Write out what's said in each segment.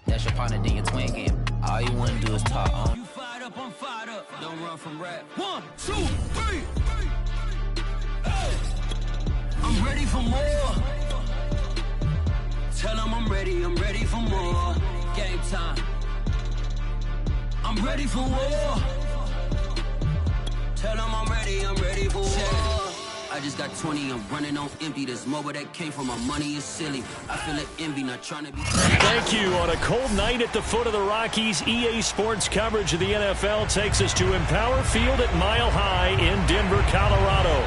That's your partner, then your twin game. All you wanna do is talk on. You fired up, I'm fired up. Don't run from rap. 1, 2, 3. Hey. I'm ready for more. Tell them I'm ready for more. Game time. I'm ready for war. Tell them I'm ready for war. I just got 20, I'm running on empty. This mobile that came from my money is silly. I feel like envy, not trying to be. Thank you. On a cold night at the foot of the Rockies, EA Sports coverage of the NFL takes us to Empower Field at Mile High in Denver, Colorado.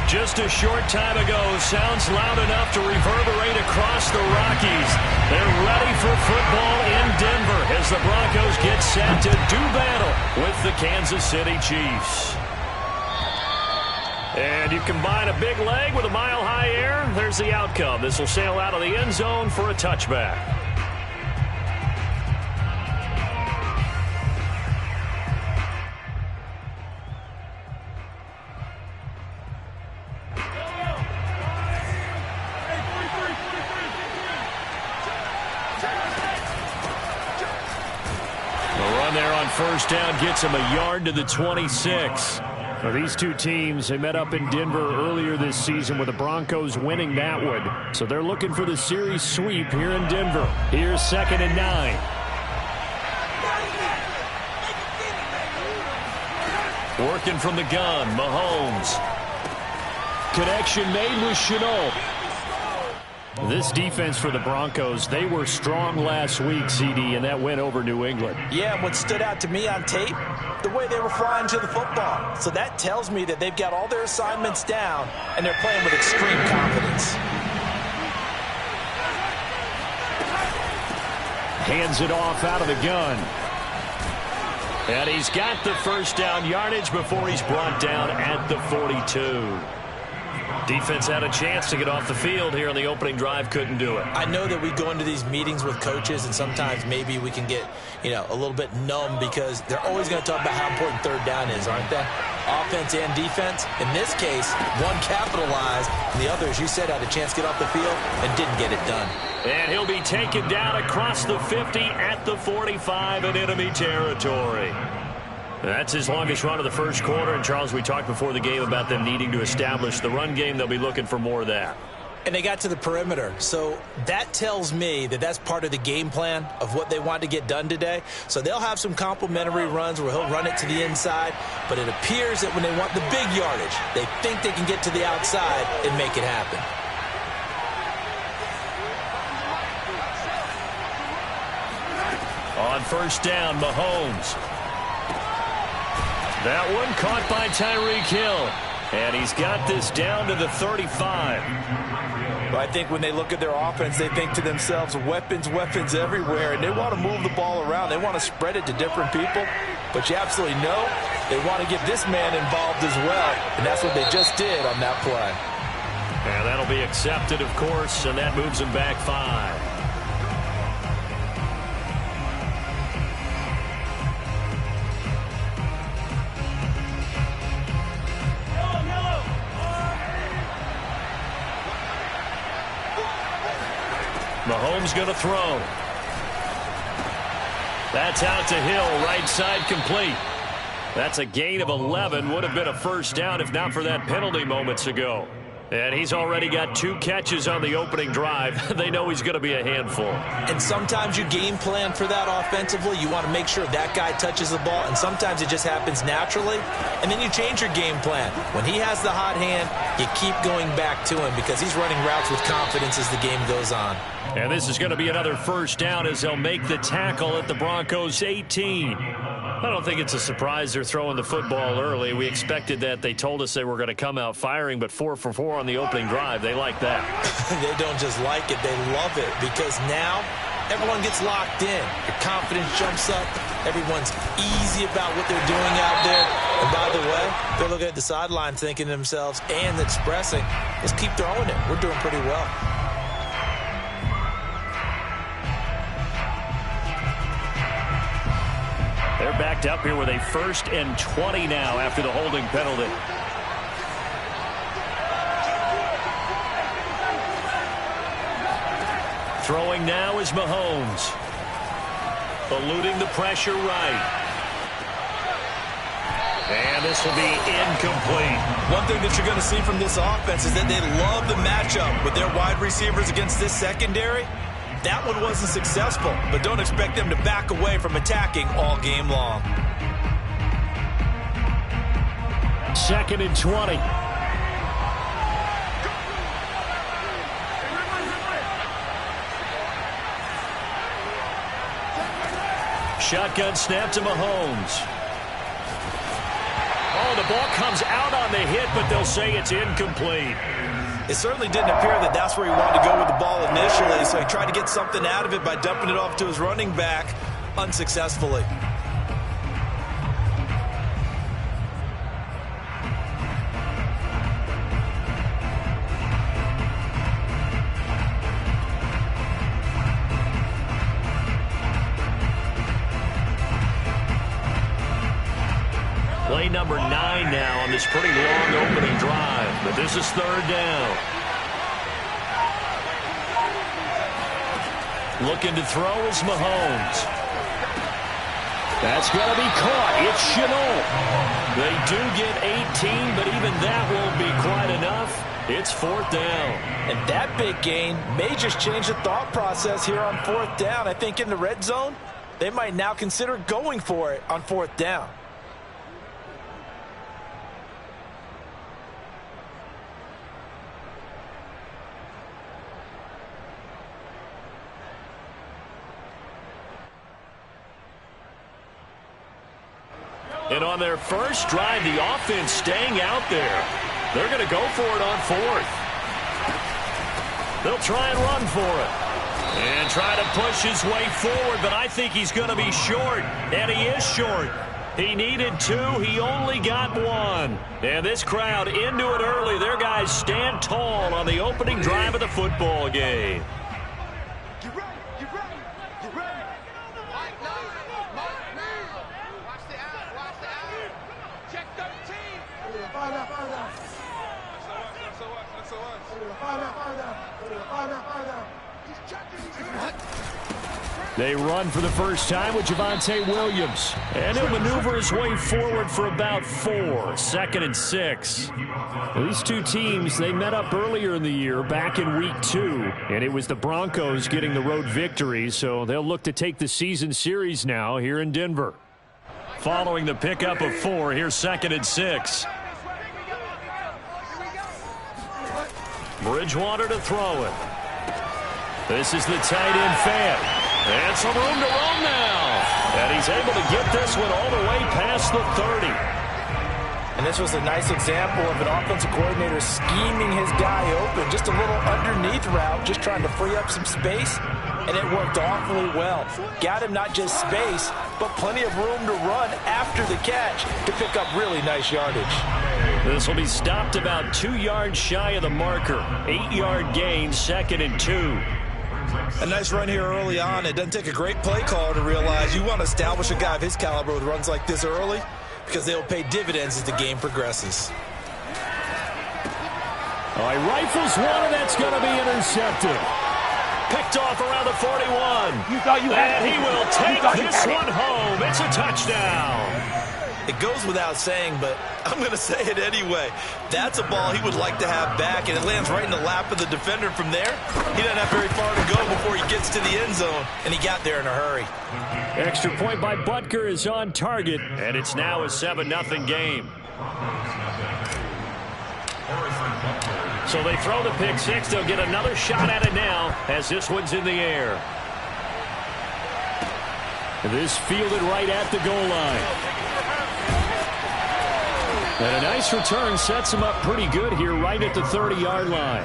Just a short time ago, sounds loud enough to reverberate across the Rockies. They're ready for football in Denver as the Broncos get set to do battle with the Kansas City Chiefs. And you combine a big leg with a mile-high air, there's the outcome. This will sail out of the end zone for a touchback. The run there on first down gets him a yard to the 26. Well, these two teams, they met up in Denver earlier this season with the Broncos winning that one. So they're looking for the series sweep here in Denver. Here's 2nd and 9. Working from the gun, Mahomes. Connection made with Chenault. This defense for the Broncos, they were strong last week, CD, and that went over New England. Yeah, and what stood out to me on tape, the way they were flying to the football. So that tells me that they've got all their assignments down, and they're playing with extreme confidence. Hands it off out of the gun. And he's got the first down yardage before he's brought down at the 42. Defense had a chance to get off the field here on the opening drive, couldn't do it. I know that we go into these meetings with coaches, and sometimes maybe we can get, a little bit numb because they're always going to talk about how important third down is, aren't they? Offense and defense. In this case, one capitalized, and the other, as you said, had a chance to get off the field and didn't get it done. And he'll be taken down across the 50 at the 45 in enemy territory. That's his longest run of the first quarter. And, Charles, we talked before the game about them needing to establish the run game. They'll be looking for more of that. And they got to the perimeter. So that tells me that that's part of the game plan of what they want to get done today. So they'll have some complementary runs where he'll run it to the inside. But it appears that when they want the big yardage, they think they can get to the outside and make it happen. On first down, Mahomes. That one caught by Tyreek Hill. And he's got this down to the 35. Well, I think when they look at their offense, they think to themselves, weapons everywhere. And they want to move the ball around. They want to spread it to different people. But you absolutely know they want to get this man involved as well. And that's what they just did on that play. And that'll be accepted, of course, and that moves him back 5. Mahomes going to throw. That's out to Hill, right side complete. That's a gain of 11. Would have been a first down if not for that penalty moments ago. And he's already got 2 catches on the opening drive. They know he's going to be a handful. And sometimes you game plan for that offensively. You want to make sure that guy touches the ball, and sometimes it just happens naturally. And then you change your game plan. When he has the hot hand, you keep going back to him because he's running routes with confidence as the game goes on. And this is going to be another first down as they'll make the tackle at the Broncos' 18. I don't think it's a surprise they're throwing the football early. We expected that. They told us they were going to come out firing, but 4 for 4 on the opening drive. They like that. They don't just like it. They love it because now everyone gets locked in. Your confidence jumps up. Everyone's easy about what they're doing out there. And by the way, they're looking at the sideline thinking to themselves and expressing, let's keep throwing it. We're doing pretty well. They're backed up here with a 1st and 20 now after the holding penalty. Throwing now is Mahomes. Eluding the pressure right. And this will be incomplete. One thing that you're going to see from this offense is that they love the matchup with their wide receivers against this secondary. That one wasn't successful, but don't expect them to back away from attacking all game long. 2nd and 20. Shotgun snap to Mahomes. Oh, the ball comes out on the hit, but they'll say it's incomplete. It certainly didn't appear that that's where he wanted to go with the ball initially, so he tried to get something out of it by dumping it off to his running back unsuccessfully. Play number 9 now on this pretty long opening drive, but this is 3rd down. Looking to throw is Mahomes. That's going to be caught. It's Chenault. They do get 18, but even that won't be quite enough. It's 4th down. And that big gain may just change the thought process here on 4th down. I think in the red zone, they might now consider going for it on 4th down. And on their first drive, the offense staying out there. They're going to go for it on 4th. They'll try and run for it. And try to push his way forward, but I think he's going to be short. And he is short. He needed 2. He only got 1. And this crowd into it early. Their guys stand tall on the opening drive of the football game. They run for the first time with Javonte Williams. And he'll maneuver his way forward for about 4. 2nd and 6. These two teams, they met up earlier in the year, back in week 2. And it was the Broncos getting the road victory, so they'll look to take the season series now here in Denver. Following the pickup of 4, here's 2nd and 6. Bridgewater to throw it. This is the tight end fan. And some room to run now. And he's able to get this one all the way past the 30. And this was a nice example of an offensive coordinator scheming his guy open. Just a little underneath route, just trying to free up some space. And it worked awfully well. Got him not just space, but plenty of room to run after the catch to pick up really nice yardage. This will be stopped about 2 yards shy of the marker. 8-yard gain, 2nd and 2. A nice run here early on. It doesn't take a great play caller to realize you want to establish a guy of his caliber with runs like this early because they'll pay dividends as the game progresses. All right, rifles one, and that's going to be intercepted. Picked off around the 41. You thought you had it. And he will take this one home. It's a touchdown. It goes without saying, but I'm going to say it anyway. That's a ball he would like to have back, and it lands right in the lap of the defender from there. He doesn't have very far to go before he gets to the end zone, and he got there in a hurry. Extra point by Butker is on target, and it's now a 7-0 game. So they throw the pick 6. They'll get another shot at it now as this one's in the air. This fielded right at the goal line. And a nice return sets him up pretty good here right at the 30-yard line.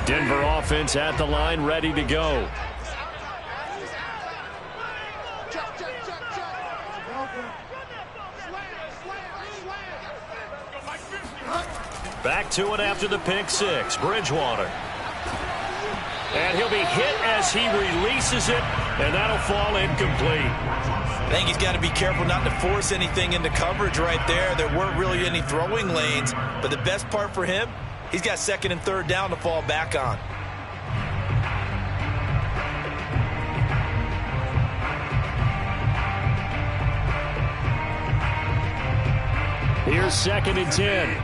Denver offense at the line, ready to go. Back to it after the pick 6. Bridgewater. And he'll be hit as he releases it, and that'll fall incomplete. I think he's got to be careful not to force anything into coverage right there. There weren't really any throwing lanes, but the best part for him He's got second and third down to fall back on. Here's second and 10.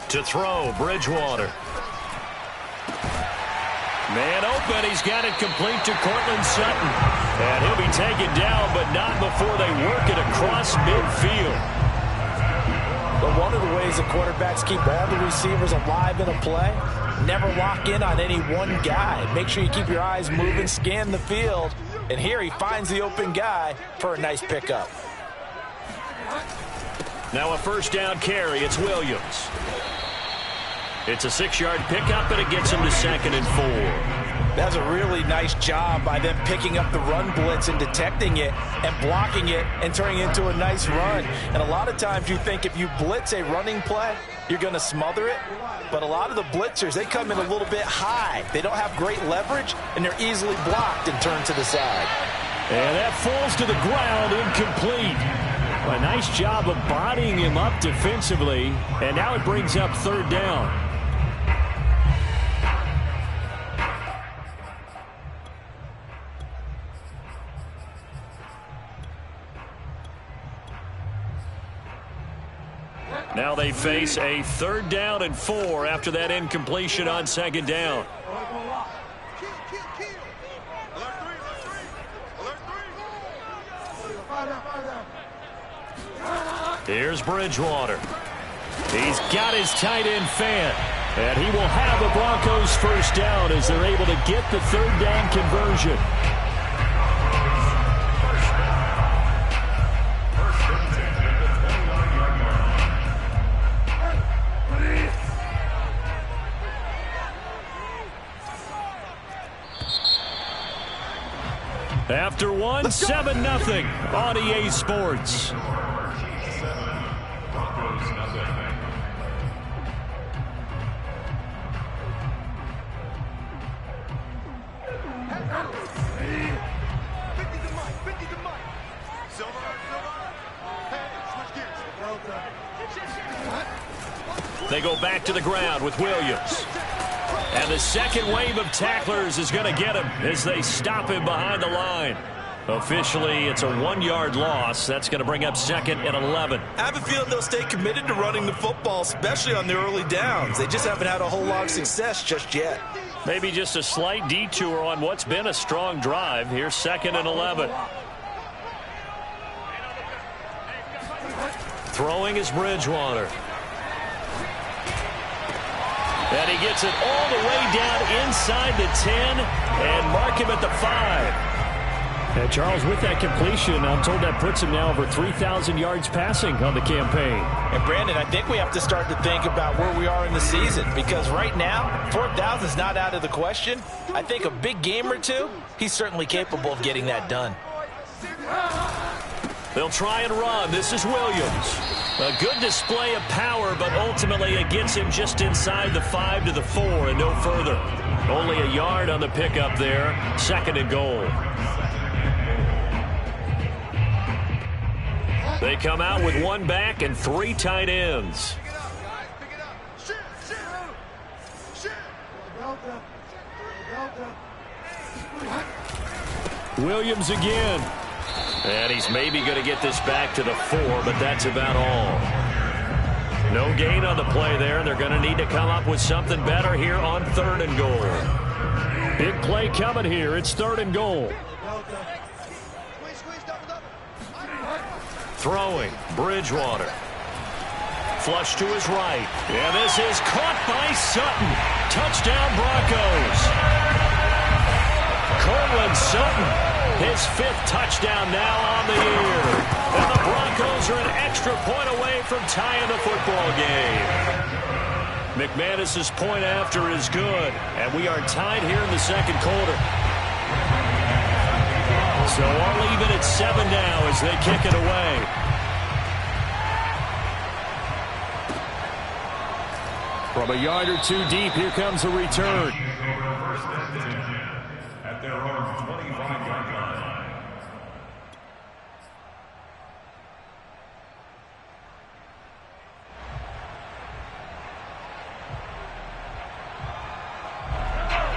To throw, Bridgewater. Man open, he's got it complete to Cortland Sutton. And he'll be taken down, but not before they work it across midfield. But one of the ways the quarterbacks keep all the receivers alive in a play, never lock in on any one guy. Make sure you keep your eyes moving, scan the field. And here he finds the open guy for a nice pickup. Now a first down carry, it's Williams. It's a 6-yard pickup, and it gets him to second and 4. That's a really nice job by them picking up the run blitz and detecting it and blocking it and turning it into a nice run. And a lot of times you think if you blitz a running play, you're going to smother it. But a lot of the blitzers, they come in a little bit high. They don't have great leverage, and they're easily blocked and turned to the side. And that falls to the ground, incomplete. A nice job of bodying him up defensively, and now it brings up third down. Now they face a third down and 4 after that incompletion on second down. Here's Bridgewater. He's got his tight end fan. And he will have the Broncos first down as they're able to get the third down conversion. After one, 7-0 on EA Sports. They go back to the ground with Williams. And the second wave of tacklers is going to get him as they stop him behind the line. Officially, it's a 1-yard loss. That's going to bring up second and 11. I have a feeling they'll stay committed to running the football, especially on the early downs. They just haven't had a whole lot of success just yet. Maybe just a slight detour on what's been a strong drive. Here's second and 11. Throwing is Bridgewater. And he gets it all the way down inside the 10 and mark him at the 5. And Charles, with that completion, I'm told that puts him now over 3,000 yards passing on the campaign. And Brandon, I think we have to start to think about where we are in the season, because right now, 4,000 is not out of the question. I think a big game or two, he's certainly capable of getting that done. They'll try and run. This is Williams. A good display of power, but ultimately it gets him just inside the 5 to the 4 and no further. Only a yard on the pickup there. Second and goal. They come out with one back and 3 tight ends. Williams again. And he's maybe going to get this back to the 4, but that's about all. No gain on the play there. They're going to need to come up with something better here on third and goal. Big play coming here. It's third and goal. Throwing, Bridgewater. Flush to his right. And this is caught by Sutton. Touchdown, Broncos. Cortland Sutton. His 5th touchdown now on the year. And the Broncos are an extra point away from tying the football game. McManus's point after is good. And we are tied here in the second quarter. So all even at 7 now as they kick it away. From a yard or 2 deep, here comes a return. At their own 25-yard line.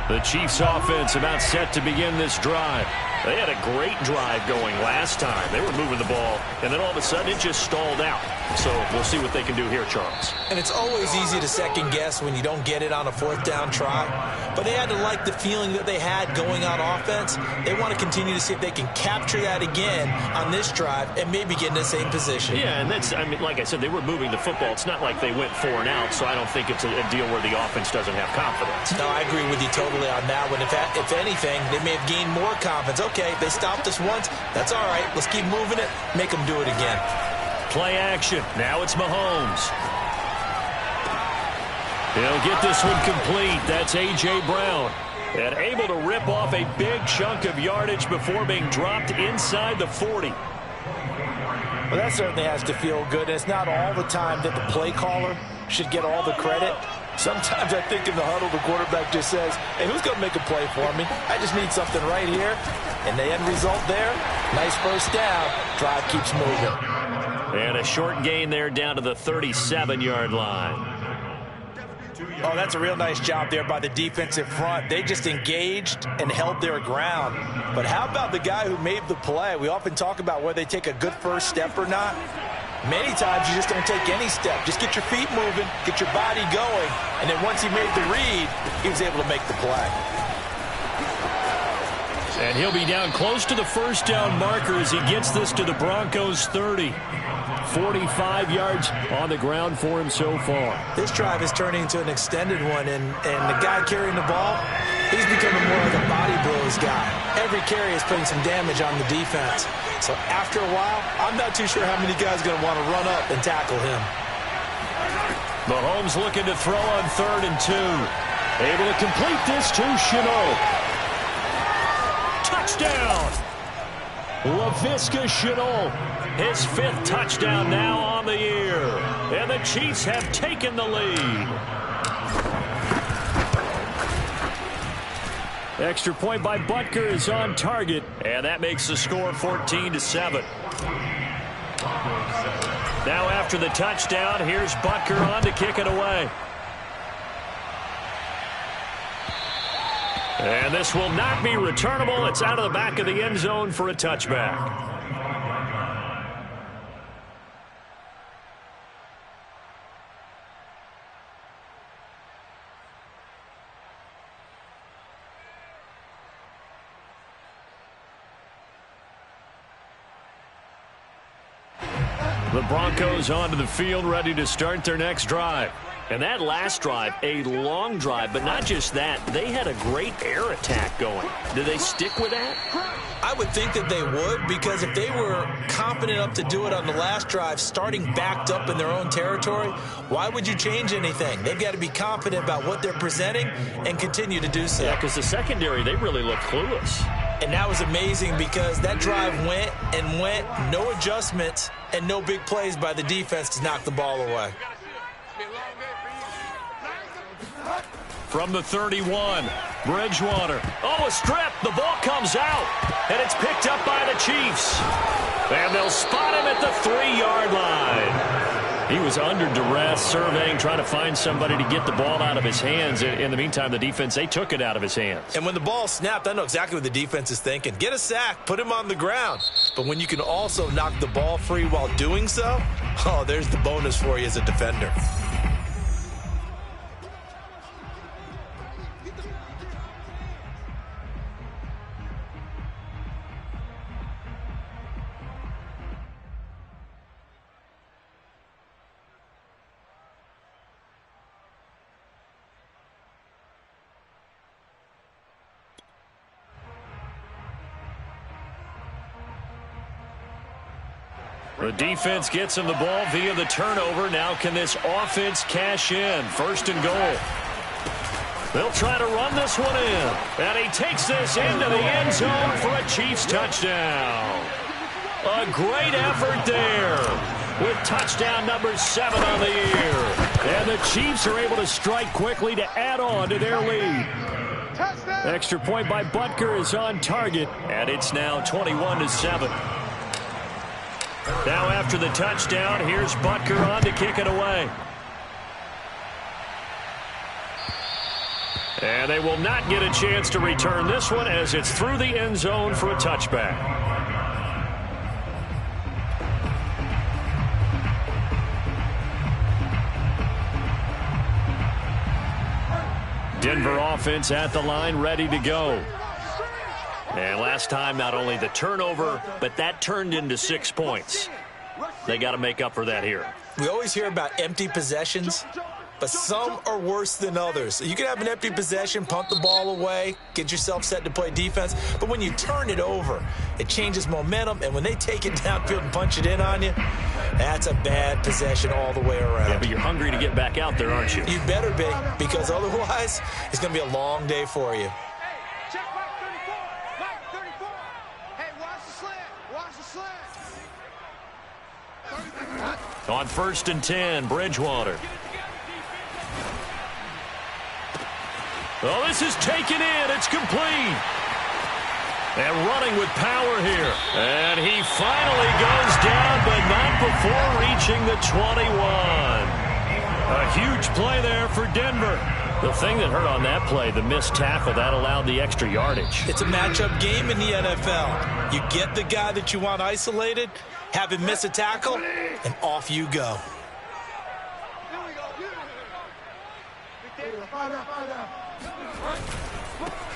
The Chiefs offense about set to begin this drive. They had a great drive going last time. They were moving the ball, and then all of a sudden it just stalled out. So we'll see what they can do here, Charles. And it's always easy to second guess when you don't get it on a fourth down try. But they had to like the feeling that they had going on offense. They want to continue to see if they can capture that again on this drive and maybe get in the same position. Yeah, and that's, I mean, like I said, they were moving the football. It's not like they went 4 and out, so I don't think it's a deal where the offense doesn't have confidence. No, I agree with you totally on that one. If anything, they may have gained more confidence. Okay, they stopped us once. That's all right. Let's keep moving it. Make them do it again. Play action. Now it's Mahomes. He'll get this one complete. That's A.J. Brown. And able to rip off a big chunk of yardage before being dropped inside the 40. Well, that certainly has to feel good. And it's not all the time that the play caller should get all the credit. Sometimes I think in the huddle, the quarterback just says, hey, who's going to make a play for me? I just need something right here. And the end result there, nice first down. Drive keeps moving. And a short gain there down to the 37-yard line. Oh, that's a real nice job there by the defensive front. They just engaged and held their ground. But how about the guy who made the play? We often talk about whether they take a good first step or not. Many times you just don't take any step. Just get your feet moving, get your body going, and then once he made the read, he was able to make the play. And he'll be down close to the first down marker as he gets this to the Broncos 30. 45 yards on the ground for him so far. This drive is turning into an extended one, and the guy carrying the ball, he's becoming more like a body blows guy. Every carry is putting some damage on the defense. So after a while, I'm not too sure how many guys are going to want to run up and tackle him. Mahomes looking to throw on 3rd and 2. Able to complete this to Shenault. Touchdown! Laviska Shenault, his 5th touchdown now on the year. And the Chiefs have taken the lead. Extra point by Butker is on target, and that makes the score 14-7. Now after the touchdown, here's Butker on to kick it away. And this will not be returnable. It's out of the back of the end zone for a touchback. The Broncos onto the field, ready to start their next drive. And that last drive, a long drive, but not just that. They had a great air attack going. Do they stick with that? I would think that they would, because if they were confident enough to do it on the last drive, starting backed up in their own territory, why would you change anything? They've got to be confident about what they're presenting and continue to do so. Yeah, because the secondary, they really looked clueless. And that was amazing because that drive went and went, no adjustments and no big plays by the defense to knock the ball away. From the 31, Bridgewater. Oh, a strip. The ball comes out, and it's picked up by the Chiefs. And they'll spot him at the 3-yard line. He was under duress, surveying, trying to find somebody to get the ball out of his hands. In the meantime, the defense, they took it out of his hands. And when the ball snapped, I know exactly what the defense is thinking. Get a sack, put him on the ground. But when you can also knock the ball free while doing so, oh, there's the bonus for you as a defender. The defense gets him the ball via the turnover. Now can this offense cash in? 1st and goal. They'll try to run this one in. And he takes this into the end zone for a Chiefs touchdown. A great effort there with touchdown number 7 on the year. And the Chiefs are able to strike quickly to add on to their lead. Extra point by Butker is on target, and it's now 21-7. Now after the touchdown, here's Butker on to kick it away. And they will not get a chance to return this one as it's through the end zone for a touchback. Denver offense at the line, ready to go. And last time, not only the turnover, but that turned into 6 points. They got to make up for that here. We always hear about empty possessions, but some are worse than others. You can have an empty possession, punt the ball away, get yourself set to play defense, but when you turn it over, it changes momentum, and when they take it downfield and punch it in on you, that's a bad possession all the way around. Yeah, but you're hungry to get back out there, aren't you? You better be, because otherwise, it's going to be a long day for you. Check Mike 34. Hey, watch the slant. Watch the slant. On 1st and 10, Bridgewater. Oh, this is taken in. It's complete. And running with power here. And he finally goes down, but not before reaching the 21. A huge play there for Denver. The thing that hurt on that play, the missed tackle, that allowed the extra yardage. It's a matchup game in the NFL. You get the guy that you want isolated, have him miss a tackle, and off you go.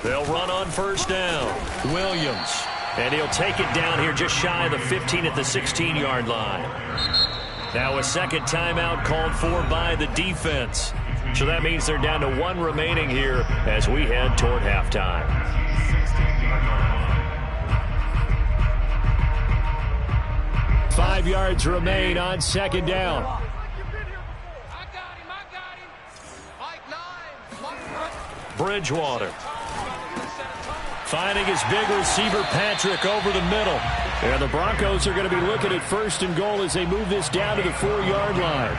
They'll run on 1st down. Williams. And he'll take it down here just shy of the 15 at the 16-yard line. Now a second timeout called for by the defense. So that means they're down to 1 remaining here as we head toward halftime. Five yards remain on 2nd down. I got him. Mike 9. Bridgewater. Finding his big receiver, Patrick, over the middle. And the Broncos are going to be looking at 1st and goal as they move this down to the 4-yard line.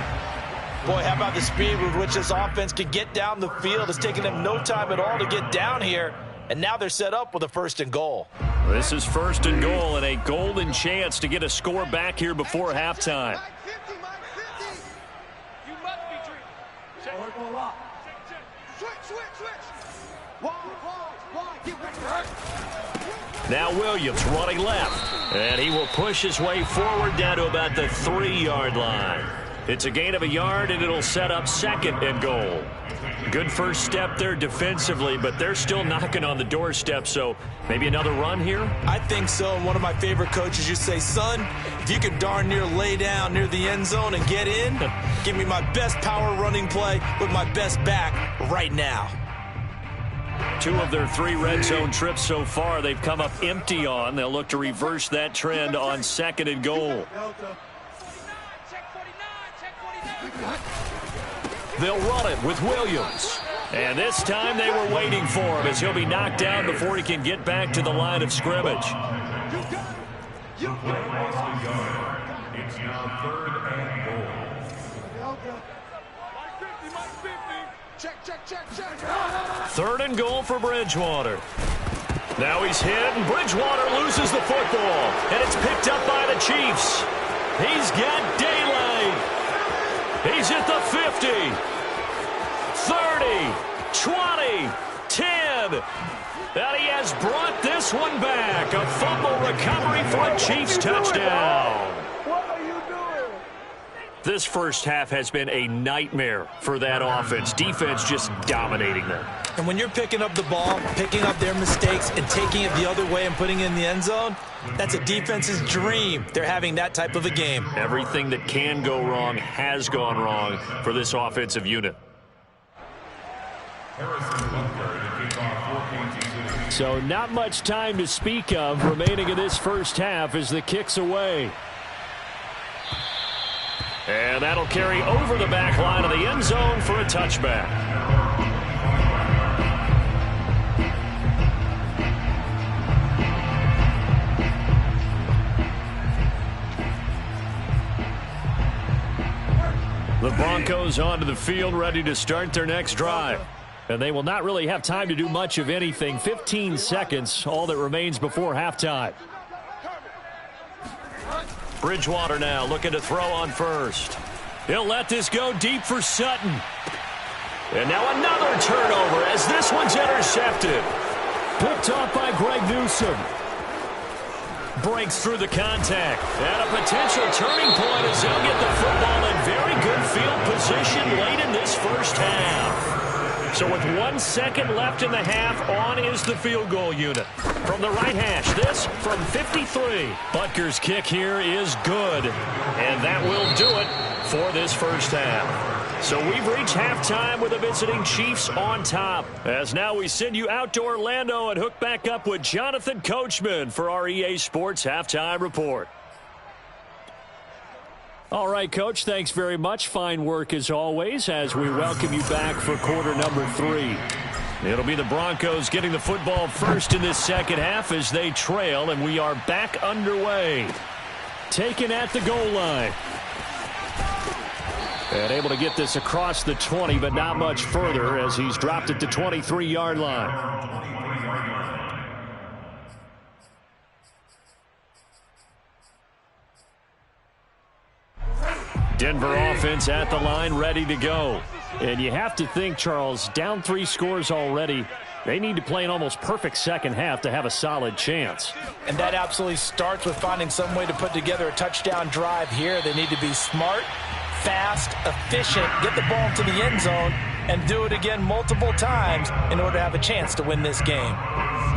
Boy, how about the speed with which this offense could get down the field? It's taking them no time at all to get down here. And now they're set up with a 1st and goal. This is 1st and goal and a golden chance to get a score back here before halftime. Mike 50. You must be dreaming. Check. Switch. Wall. Get ready. Now Williams running left. And he will push his way forward down to about the 3-yard line. It's a gain of a yard, and it'll set up 2nd and goal. Good first step there defensively, but they're still knocking on the doorstep, so maybe another run here? I think so. And one of my favorite coaches, you say, son, if you can darn near lay down near the end zone and get in, give me my best power running play with my best back right now. 2 of their 3 red zone trips so far they've come up empty on. They'll look to reverse that trend on 2nd and goal. They'll run it with Williams. And this time they were waiting for him as he'll be knocked down before he can get back to the line of scrimmage. It's now 3rd and goal. Check. 3rd and goal for Bridgewater. Now he's hit, and Bridgewater loses the football. And it's picked up by the Chiefs. He's got daylight. He's at the 50, 30, 20, 10. And he has brought this one back. A fumble recovery for a Chiefs touchdown. What are you doing? This first half has been a nightmare for that offense. Defense just dominating them. And when you're picking up the ball, picking up their mistakes, and taking it the other way and putting it in the end zone, that's a defense's dream. They're having that type of a game. Everything that can go wrong has gone wrong for this offensive unit. So not much time to speak of remaining in this first half as the kick's away. And that'll carry over the back line of the end zone for a touchback. The Broncos onto the field, ready to start their next drive. And they will not really have time to do much of anything. 15 seconds, all that remains before halftime. Bridgewater now looking to throw on 1st. He'll let this go deep for Sutton. And now another turnover as this one's intercepted. Picked off by Greg Newsome. Breaks through the contact. And a potential turning point as they'll get the football in very good field position late in this first half. So with 1 second left in the half, on is the field goal unit. From the right hash, this from 53. Butker's kick here is good. And that will do it for this first half. So we've reached halftime with the visiting Chiefs on top. As now we send you out to Orlando and hook back up with Jonathan Coachman for our EA Sports Halftime Report. All right, Coach, thanks very much. Fine work as always as we welcome you back for quarter number 3. It'll be the Broncos getting the football first in this second half as they trail, and we are back underway. Taken at the goal line. And able to get this across the 20, but not much further as he's dropped it to 23-yard line. Denver offense at the line, ready to go. And you have to think, Charles, down 3 scores already. They need to play an almost perfect second half to have a solid chance. And that absolutely starts with finding some way to put together a touchdown drive here. They need to be smart, fast, efficient, get the ball into the end zone, and do it again multiple times in order to have a chance to win this game.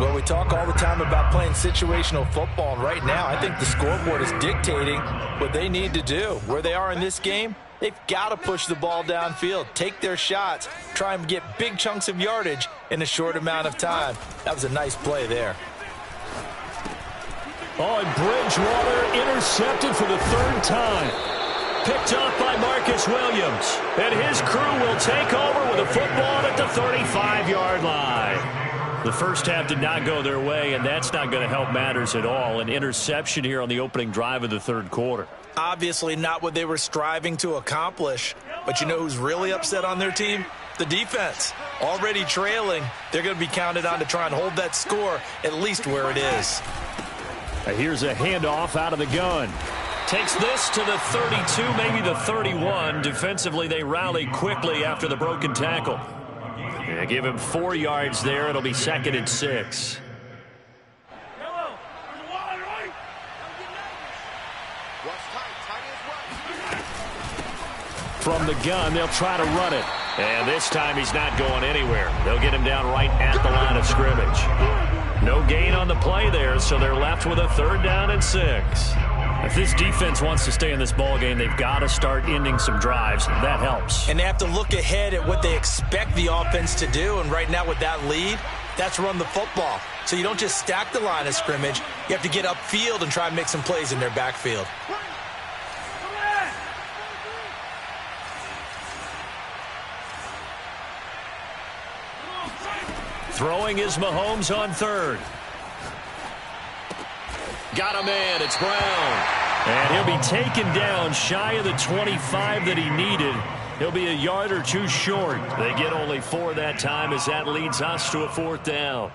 Well, we talk all the time about playing situational football, and right now I think the scoreboard is dictating what they need to do. Where they are in this game, they've got to push the ball downfield, take their shots, try and get big chunks of yardage in a short amount of time. That was a nice play there. Oh, and Bridgewater intercepted for the 3rd time. Picked off by Marcus Williams. And his crew will take over with a football at the 35-yard line. The first half did not go their way, and that's not going to help matters at all. An interception here on the opening drive of the 3rd quarter. Obviously not what they were striving to accomplish. But you know who's really upset on their team? The defense. Already trailing. They're going to be counted on to try and hold that score at least where it is. Here's a handoff out of the gun. Takes this to the 32, maybe the 31. Defensively, they rally quickly after the broken tackle. They give him 4 yards there. It'll be 2nd and 6. From the gun, they'll try to run it. And this time he's not going anywhere. They'll get him down right at the line of scrimmage. No gain on the play there, so they're left with a 3rd down and 6. If this defense wants to stay in this ballgame, they've got to start ending some drives. That helps. And they have to look ahead at what they expect the offense to do. And right now with that lead, that's run the football. So you don't just stack the line of scrimmage. You have to get upfield and try and make some plays in their backfield. Throwing is Mahomes on 3rd. Got a man. It's Brown. And he'll be taken down shy of the 25 that he needed. He'll be a yard or 2 short. They get only 4 that time as that leads us to a 4th down.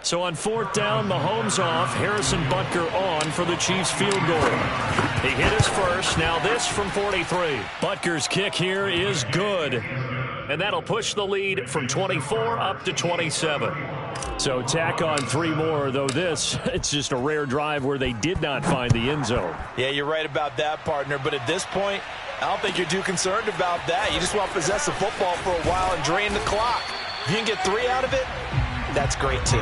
So on 4th down, Mahomes off, Harrison Butker on for the Chiefs field goal. He hit his first, now this from 43. Butker's kick here is good. And that'll push the lead from 24 up to 27. So tack on 3 more, though this, it's just a rare drive where they did not find the end zone. Yeah, you're right about that, partner. But at this point, I don't think you're too concerned about that. You just want to possess the football for a while and drain the clock. If you can get 3 out of it, that's great, too.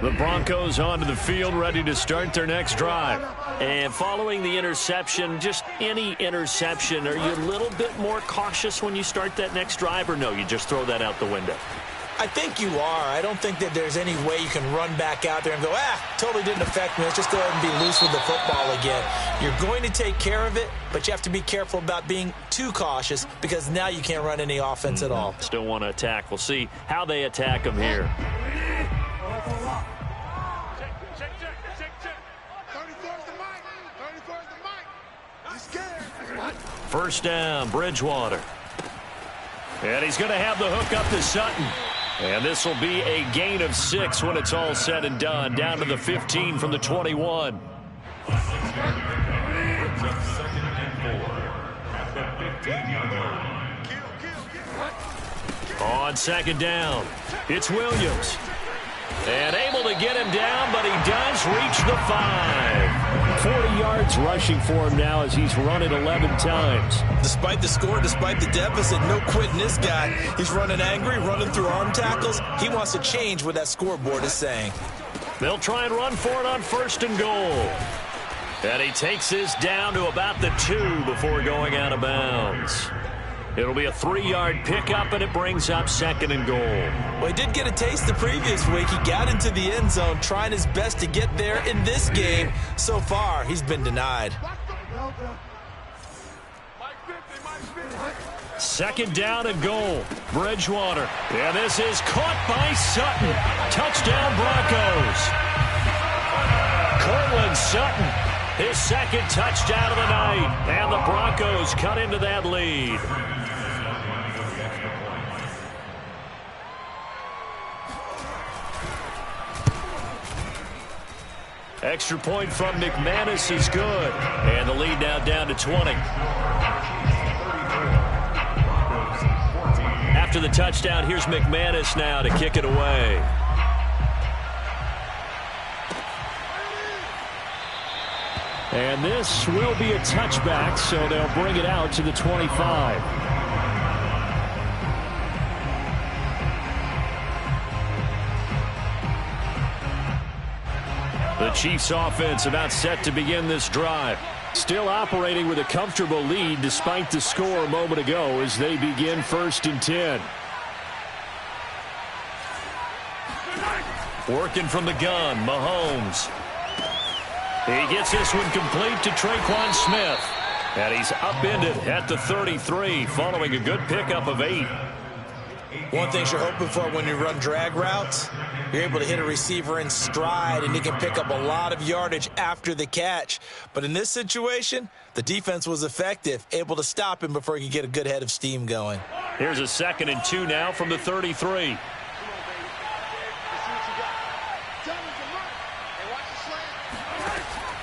The Broncos onto the field, ready to start their next drive. And following the interception, just any interception, are you a little bit more cautious when you start that next drive, or no, you just throw that out the window? I think you are. I don't think that there's any way you can run back out there and go, totally didn't affect me. Let's just go ahead and be loose with the football again. You're going to take care of it, but you have to be careful about being too cautious because now you can't run any offense at all. Still want to attack. We'll see how they attack them here. First down, Bridgewater. And he's going to have the hook up to Sutton. And this will be a gain of 6 when it's all said and done. Down to the 15 from the 21. On second down, it's Williams. And able to get him down, but he does reach the 5. 40 yards rushing for him now as he's run it 11 times. Despite the score, despite the deficit, no quitting this guy. He's running angry, running through arm tackles. He wants to change what that scoreboard is saying. They'll try and run for it on first and goal. And he takes this down to about the 2 before going out of bounds. It'll be a 3-yard pickup, and it brings up second and goal. Well, he did get a taste the previous week. He got into the end zone, trying his best to get there in this game. So far, he's been denied. Second down and goal. Bridgewater. And this is caught by Sutton. Touchdown, Broncos. Cortland Sutton, his second touchdown of the night. And the Broncos cut into that lead. Extra point from McManus is good. And the lead now down to 20. After the touchdown, here's McManus now to kick it away. And this will be a touchback, so they'll bring it out to the 25. The Chiefs offense about set to begin this drive. Still operating with a comfortable lead despite the score a moment ago as they begin first and 10. Working from the gun, Mahomes. He gets this one complete to Traquan Smith. And he's upended at the 33 following a good pickup of 8. One thing you're hoping for when you run drag routes, you're able to hit a receiver in stride, and he can pick up a lot of yardage after the catch. But in this situation, the defense was effective, able to stop him before he could get a good head of steam going. Here's a 2nd and 2 now from the 33.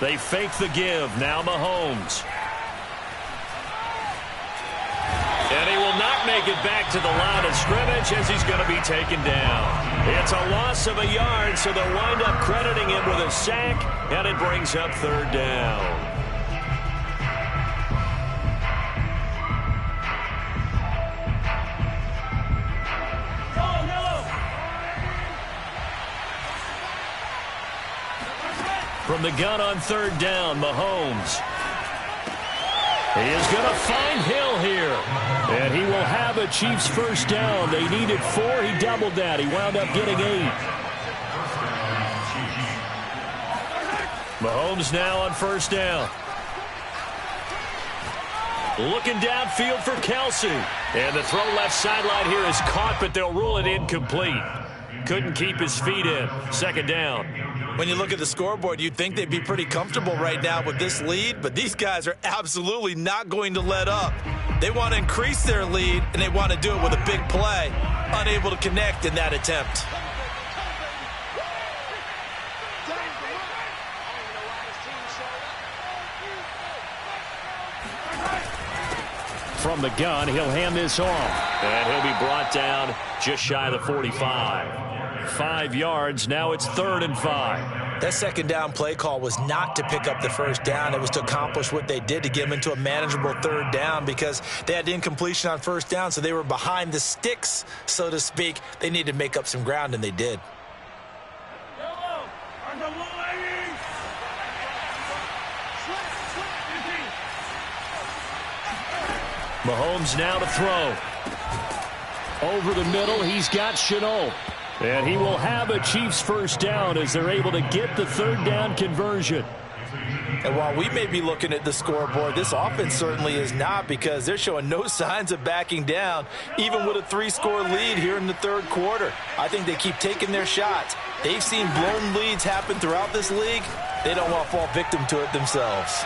They fake the give. Now Mahomes. And he will not make it back to the line of scrimmage as he's going to be taken down. It's a loss of a yard, so they'll wind up crediting him with a sack, and it brings up 3rd down. From the gun on 3rd down, Mahomes. He is going to find Hill here. And he will have a Chiefs first down. They needed 4. He doubled that. He wound up getting 8. Mahomes now on first down. Looking downfield for Kelsey. And the throw left sideline here is caught, but they'll rule it incomplete. Couldn't keep his feet in. 2nd down. When you look at the scoreboard, you'd think they'd be pretty comfortable right now with this lead, but these guys are absolutely not going to let up. They want to increase their lead, and they want to do it with a big play. Unable to connect in that attempt. From the gun, he'll hand this off. And he'll be brought down just shy of the 45. 5 yards. Now it's 3rd and 5. That 2nd down play call was not to pick up the first down. It was to accomplish what they did to get them into a manageable 3rd down because they had incompletion on first down, so they were behind the sticks, so to speak. They needed to make up some ground, and they did. Mahomes now to throw. Over the middle, he's got Shenault. And he will have a Chiefs first down as they're able to get the 3rd down conversion. And while we may be looking at the scoreboard, this offense certainly is not because they're showing no signs of backing down, even with a 3-score lead here in the 3rd quarter. I think they keep taking their shots. They've seen blown leads happen throughout this league. They don't want to fall victim to it themselves.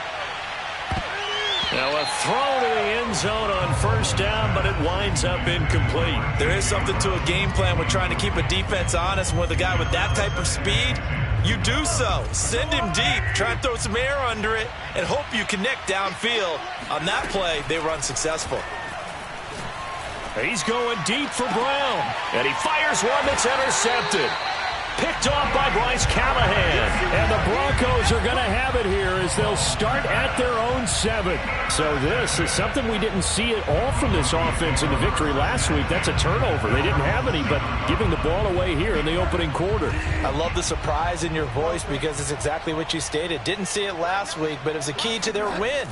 Now a throw to the end zone on first down, but it winds up incomplete. There is something to a game plan with trying to keep a defense honest. With a guy with that type of speed, you do so. Send him deep, try and throw some air under it, and hope you connect downfield. On that play, they run successful. He's going deep for Brown, and he fires one that's intercepted. Picked off by Bryce Callahan. And the Broncos are going to have it here as they'll start at their own 7. So this is something we didn't see at all from this offense in the victory last week. That's a turnover. They didn't have any, but giving the ball away here in the opening quarter. I love the surprise in your voice because it's exactly what you stated. Didn't see it last week, but it was a key to their win.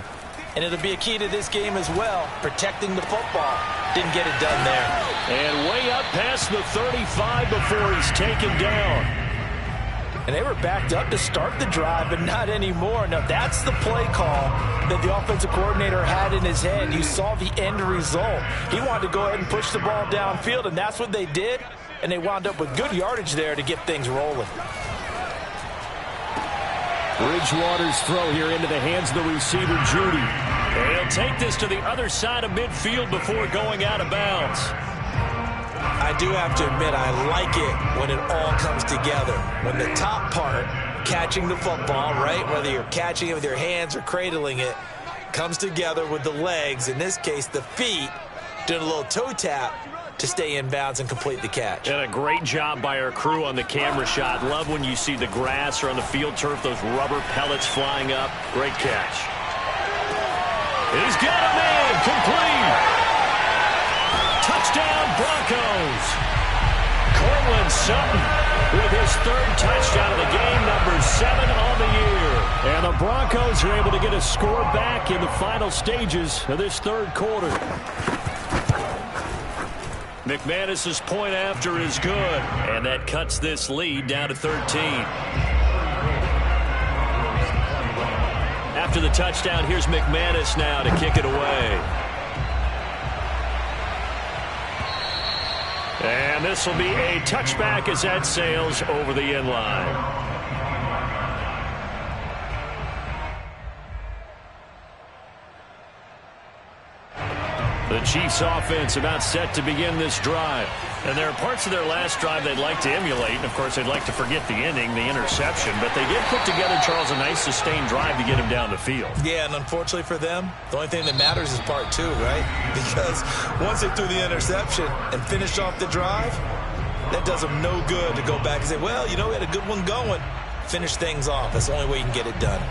And it'll be a key to this game as well, protecting the football. Didn't get it done there. And way up past the 35 before he's taken down. And they were backed up to start the drive, but not anymore. Now, that's the play call that the offensive coordinator had in his head. You saw the end result. He wanted to go ahead and push the ball downfield, and that's what they did. And they wound up with good yardage there to get things rolling. Bridgewater's throw here into the hands of the receiver, Judy. And he'll take this to the other side of midfield before going out of bounds. I do have to admit, I like it when it all comes together. When the top part, catching the football, right, whether you're catching it with your hands or cradling it, comes together with the legs, in this case the feet, doing a little toe tap to stay in bounds and complete the catch. And a great job by our crew on the camera shot. Love when you see the grass or on the field turf, those rubber pellets flying up. Great catch. He's got a man, complete. Touchdown Broncos. Cortland Sutton with his 3rd touchdown of the game, number 7 on the year. And the Broncos are able to get a score back in the final stages of this 3rd quarter. McManus's point after is good, and that cuts this lead down to 13. After the touchdown, here's McManus now to kick it away. And this will be a touchback as that sails over the end line. The Chiefs offense about set to begin this drive. And there are parts of their last drive they'd like to emulate. And, of course, they'd like to forget the ending, the interception. But they did put together, Charles, a nice sustained drive to get him down the field. Yeah, and unfortunately for them, the only thing that matters is part 2, right? Because once they threw the interception and finished off the drive, that does them no good to go back and say, well, you know, we had a good one going. Finish things off. That's the only way you can get it done.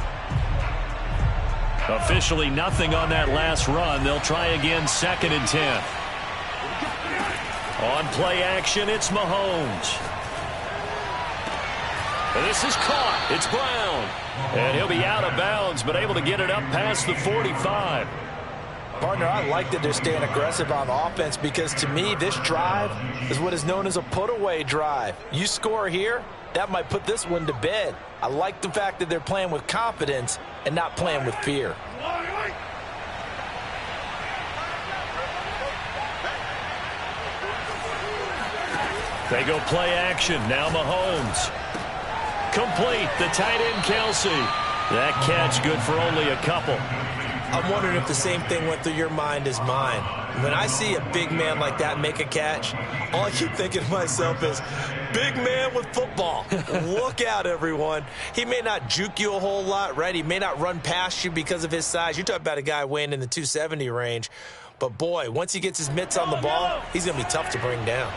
Officially nothing on that last run. They'll try again, 2nd and 10. On play action, it's Mahomes. And this is caught. It's Brown. And he'll be out of bounds, but able to get it up past the 45. Partner, I like that they're staying aggressive on offense because, to me, this drive is what is known as a put-away drive. You score here, that might put this one to bed. I like the fact that they're playing with confidence and not playing with fear. They go play action. Now Mahomes. Complete. The tight end, Kelsey. That catch good for only a couple. I'm wondering if the same thing went through your mind as mine. When I see a big man like that make a catch, all I keep thinking to myself is, big man with football. Look out, everyone. He may not juke you a whole lot, right? He may not run past you because of his size. You're talking about a guy weighing in the 270 range. But, boy, once he gets his mitts on the ball, he's going to be tough to bring down.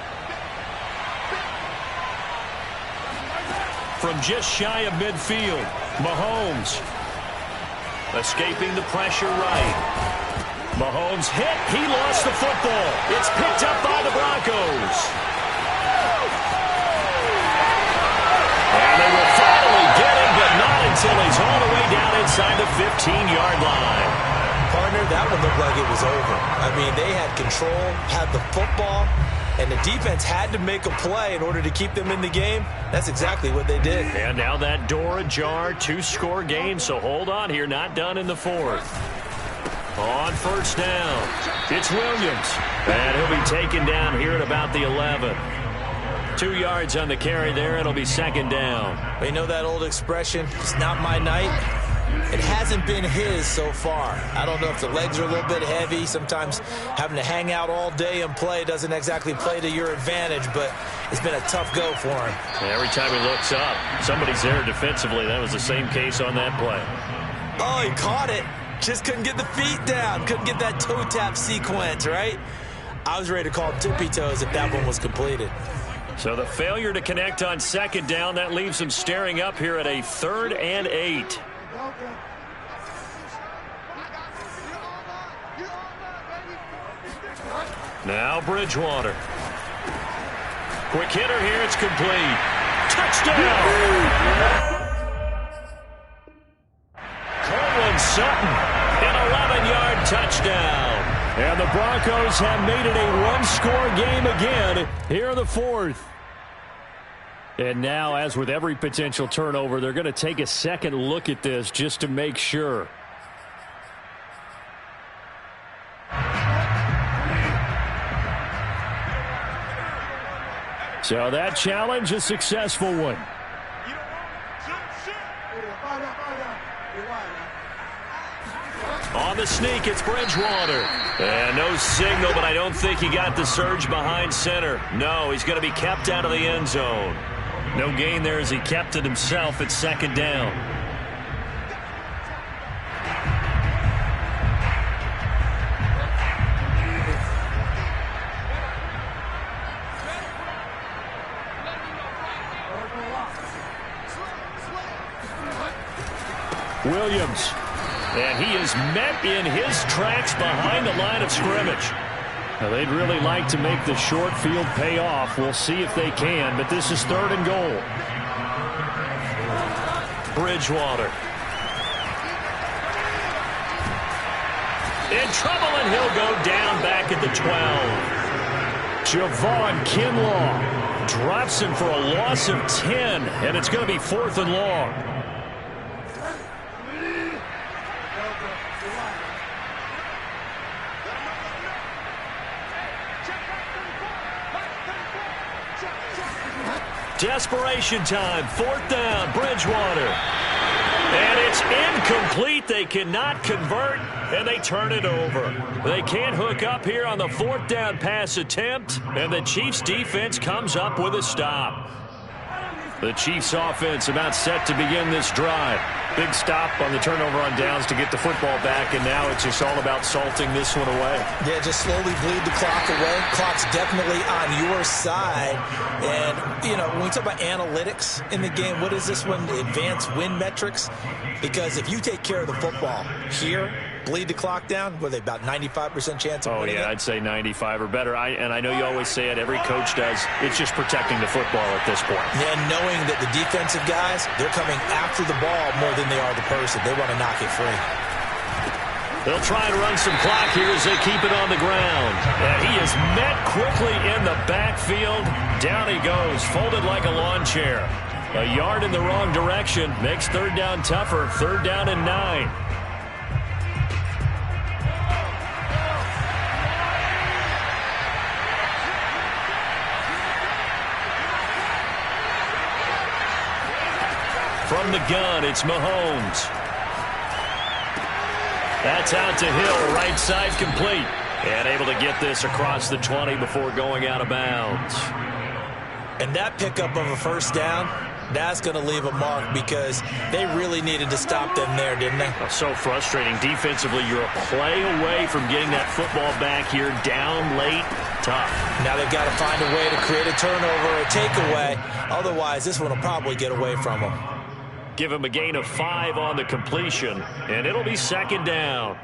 From just shy of midfield, Mahomes escaping the pressure right. Mahomes hit. He lost the football. It's picked up by the Broncos. And they will finally get him, but not until he's all the way down inside the 15-yard line. Partner, that one looked like it was over. I mean, they had control, had the football, and the defense had to make a play in order to keep them in the game. That's exactly what they did. And now that door ajar, 2-score game, so hold on here, not done in the 4th. On first down, it's Williams. And he'll be taken down here at about the 11. 2 yards on the carry there. It'll be 2nd down. You know that old expression, it's not my night? It hasn't been his so far. I don't know if the legs are a little bit heavy. Sometimes having to hang out all day and play doesn't exactly play to your advantage, but it's been a tough go for him. Every time he looks up, somebody's there defensively. That was the same case on that play. Oh, he caught it. Just couldn't get the feet down. Couldn't get that toe tap sequence, right? I was ready to call tippy toes if that one was completed. So the failure to connect on second down, that leaves him staring up here at a 3rd and 8. Now Bridgewater. Quick hitter here. It's complete. Touchdown! Cortland Sutton, an 11-yard touchdown. And the Broncos have made it a one-score game again here in the 4th. And now, as with every potential turnover, they're going to take a second look at this just to make sure. So that challenge, a successful one. On the sneak, it's Bridgewater. And no signal, but I don't think he got the surge behind center. No, he's going to be kept out of the end zone. No gain there as he kept it himself at second down. Williams. And he is met in his tracks behind the line of scrimmage. Now, they'd really like to make the short field pay off. We'll see if they can, but this is 3rd and goal. Bridgewater. In trouble, and he'll go down back at the 12. Javon Kinlaw drops him for a loss of 10, and it's going to be 4th and long. Desperation time, 4th down, Bridgewater. And it's incomplete. They cannot convert, and they turn it over. They can't hook up here on the 4th down pass attempt, and the Chiefs' defense comes up with a stop. The Chiefs' offense about set to begin this drive. Big stop on the turnover on downs to get the football back, and now it's just all about salting this one away. Yeah, just slowly bleed the clock away. Clock's definitely on your side. And, you know, when we talk about analytics in the game, what is this one? Advanced win metrics? Because if you take care of the football here, bleed the clock down, were they about 95% chance of winning it? I'd say 95 or better. And I know you always say it, every coach does. It's just protecting the football at this point. And knowing that the defensive guys, they're coming after the ball more than they are the person. They want to knock it free. They'll try and run some clock here as they keep it on the ground. And he is met quickly in the backfield. Down he goes, folded like a lawn chair. A yard in the wrong direction makes 3rd down tougher. 3rd down and 9. From the gun, it's Mahomes. That's out to Hill, right side complete. And able to get this across the 20 before going out of bounds. And that pickup of a 1st down, that's going to leave a mark because they really needed to stop them there, didn't they? So frustrating. Defensively, you're a play away from getting that football back here down late. Tough. Now they've got to find a way to create a turnover or a takeaway. Otherwise, this one will probably get away from them. Give him a gain of 5 on the completion, and it'll be 2nd down.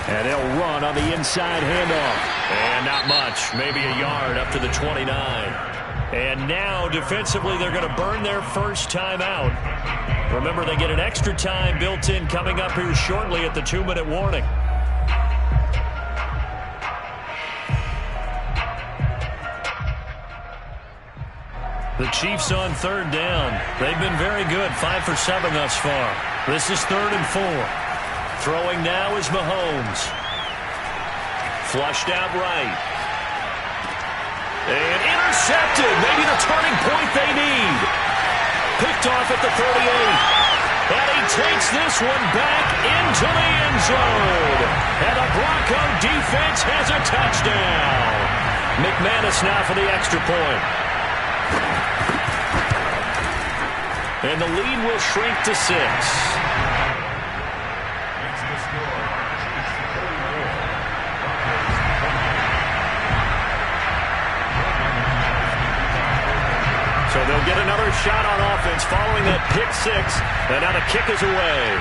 And they'll run on the inside handoff. And not much, maybe a yard up to the 29. And now, defensively, they're going to burn their first timeout. Remember, they get an extra time built in coming up here shortly at the 2-minute warning. The Chiefs on 3rd down. They've been very good, 5 for 7 thus far. This is 3rd and 4. Throwing now is Mahomes. Flushed out right. And intercepted. Maybe the turning point they need. Picked off at the 38. And he takes this one back into the end zone. And the Bronco defense has a touchdown. McManus now for the extra point. And the lead will shrink to 6. So they'll get another shot on offense following that pick 6. And now the kick is away.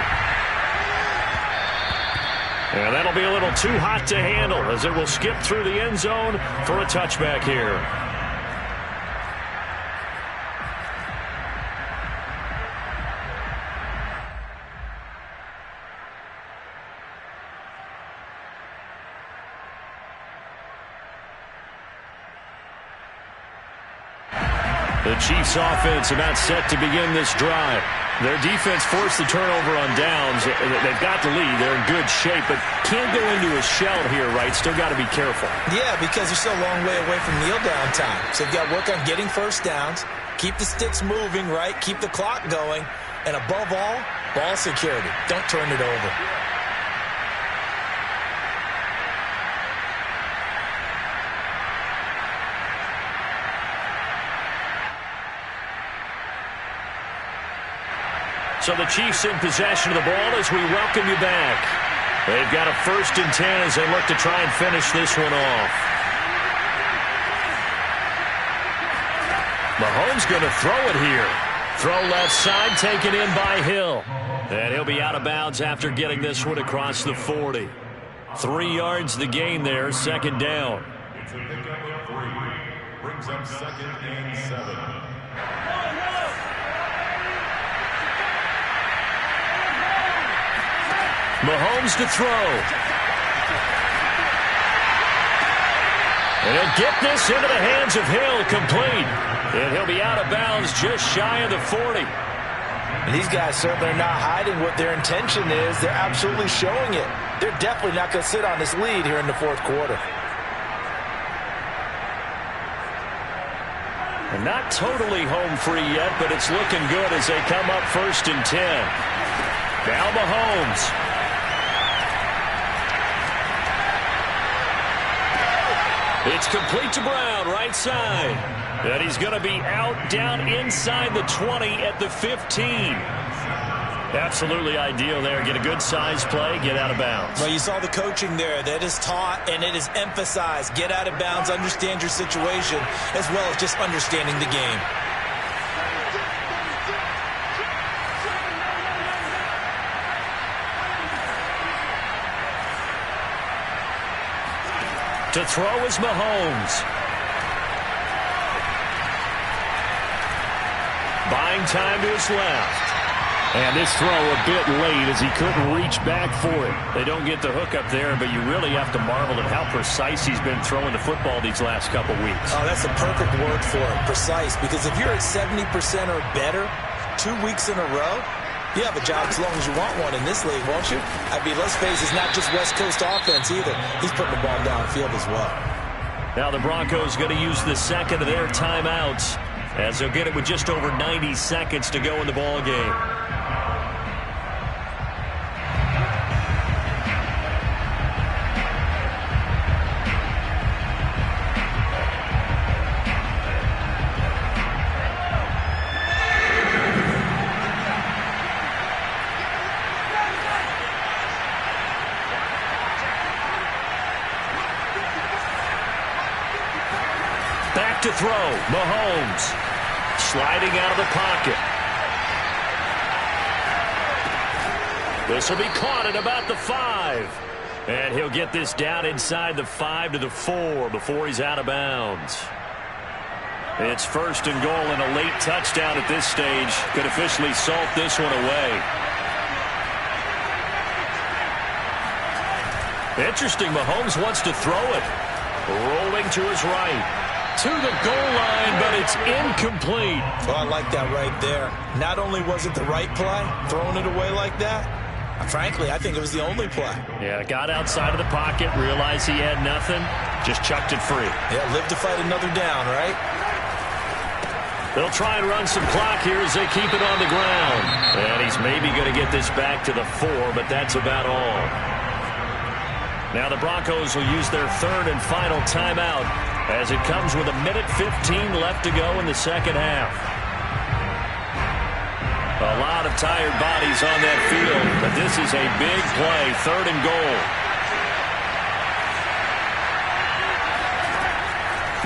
And that'll be a little too hot to handle as it will skip through the end zone for a touchback here. The Chiefs offense about set to begin this drive. Their defense forced the turnover on downs. They've got the lead. They're in good shape, but can't go into a shell here, right? Still got to be careful. Yeah, because they're still a long way away from kneel down time. So they've got to work on getting first downs, keep the sticks moving, right? Keep the clock going. And above all, ball security. Don't turn it over. So the Chiefs in possession of the ball as we welcome you back. They've got a 1st and 10 as they look to try and finish this one off. Mahomes going to throw it here. Throw left side, taken in by Hill. And he'll be out of bounds after getting this one across the 40. 3 yards the gain there, 2nd down. It's a pickup of 3. Brings up 2nd and 7. Mahomes to throw. And he'll get this into the hands of Hill, complete. And he'll be out of bounds just shy of the 40. And these guys certainly are not hiding what their intention is. They're absolutely showing it. They're definitely not going to sit on this lead here in the 4th quarter. And not totally home free yet, but it's looking good as they come up 1st and 10. Now Mahomes. It's complete to Brown, right side. And he's going to be out down inside the 20 at the 15. Absolutely ideal there. Get a good size play, get out of bounds. Well, you saw the coaching there. That is taught and it is emphasized. Get out of bounds, understand your situation, as well as just understanding the game. To throw is Mahomes. Buying time to his left. And this throw a bit late as he couldn't reach back for it. They don't get the hook up there, but you really have to marvel at how precise he's been throwing the football these last couple weeks. Oh, that's a perfect word for it, precise. Because if you're at 70% or better 2 weeks in a row, you have a job as long as you want one in this league, won't you? I mean, let's face it, it's not just West Coast offense either. He's putting the ball downfield as well. Now the Broncos going to use the 2nd of their timeouts as they'll get it with just over 90 seconds to go in the ball game. To throw, Mahomes sliding out of the pocket. This will be caught at about the 5. And he'll get this down inside the 5 to the 4 before he's out of bounds. It's 1st and goal, and a late touchdown at this stage could officially salt this one away. Interesting, Mahomes wants to throw it. Rolling to his right. To the goal line, but it's incomplete. Oh, I like that right there. Not only was it the right play, throwing it away like that, Frankly, I think it was the only play. Yeah, got outside of the pocket, realized he had nothing, just chucked it free. Yeah, live to fight another down, right? They'll try and run some clock here as they keep it on the ground. And he's maybe going to get this back to the 4, but that's about all. Now the Broncos will use their third and final timeout as it comes with 1:15 left to go in the second half. A lot of tired bodies on that field, but this is a big play, 3rd and goal.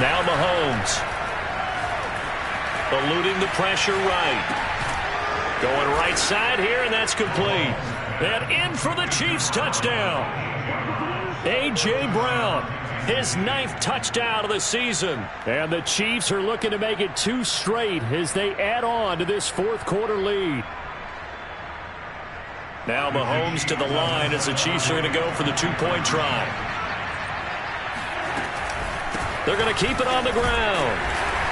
Now Mahomes. Eluding the pressure right. Going right side here, and that's complete. And in for the Chiefs touchdown. A.J. Brown, his 9th touchdown of the season. And the Chiefs are looking to make it 2 straight as they add on to this 4th quarter lead. Now Mahomes to the line as the Chiefs are going to go for the 2-point try. They're going to keep it on the ground.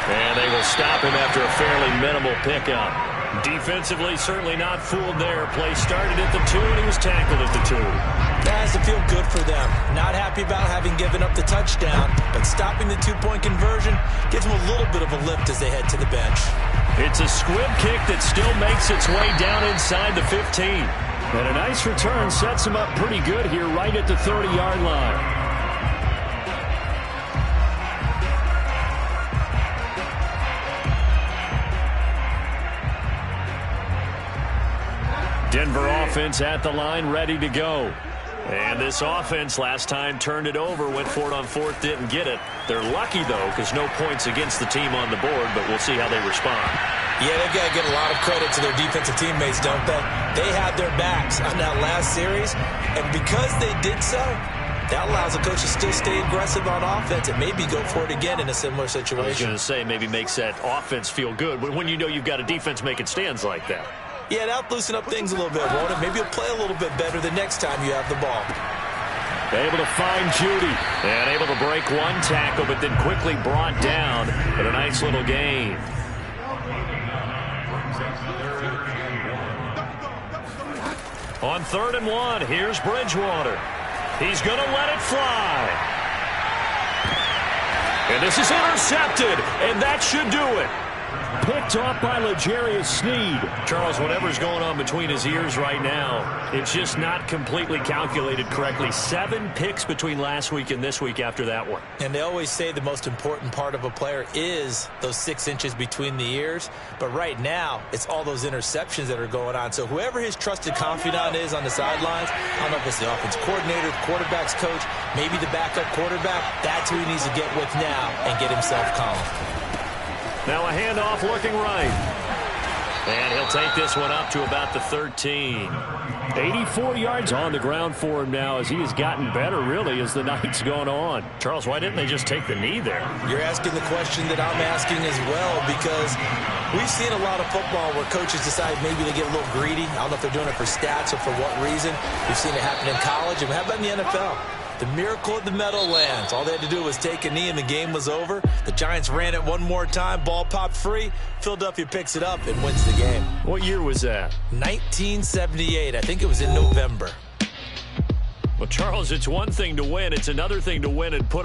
And they will stop him after a fairly minimal pickup. Defensively, certainly not fooled there. Play started at the 2, and he was tackled at the 2. That has to feel good for them. Not happy about having given up the touchdown, but stopping the 2-point conversion gives them a little bit of a lift as they head to the bench. It's a squib kick that still makes its way down inside the 15. And a nice return sets him up pretty good here right at the 30-yard line. Denver offense at the line, ready to go. And this offense last time turned it over, went for it on 4th, didn't get it. They're lucky, though, because no points against the team on the board, but we'll see how they respond. Yeah, they've got to give a lot of credit to their defensive teammates, don't they? They had their backs on that last series, and because they did so, that allows the coach to still stay aggressive on offense and maybe go for it again in a similar situation. I was going to say, maybe makes that offense feel good, but when you know you've got a defense making stands like that. Yeah, that'll loosen up things a little bit, won't it? Maybe you'll play a little bit better the next time you have the ball. Able to find Judy. And able to break one tackle, but then quickly brought down. But a nice little gain. On 3rd and 1, here's Bridgewater. He's going to let it fly. And this is intercepted, and that should do it. Picked off by L'Jarius Sneed. Charles, whatever's going on between his ears right now, it's just not completely calculated correctly. 7 picks between last week and this week after that one. And they always say the most important part of a player is those 6 inches between the ears. But right now, it's all those interceptions that are going on. So whoever his trusted confidant is on the sidelines, I don't know if it's the offense coordinator, the quarterback's coach, maybe the backup quarterback, that's who he needs to get with now and get himself calm. Now a handoff looking right. And he'll take this one up to about the 13. 84 yards on the ground for him now as he has gotten better, really, as the night's gone on. Charles, why didn't they just take the knee there? You're asking the question that I'm asking as well, because we've seen a lot of football where coaches decide maybe they get a little greedy. I don't know if they're doing it for stats or for what reason. We've seen it happen in college. And how about in the NFL? The miracle at the Meadowlands. All they had to do was take a knee and the game was over. The Giants ran it one more time. Ball popped free. Philadelphia picks it up and wins the game. What year was that? 1978. I think it was in November. Well, Charles, it's one thing to win. It's another thing to win and put up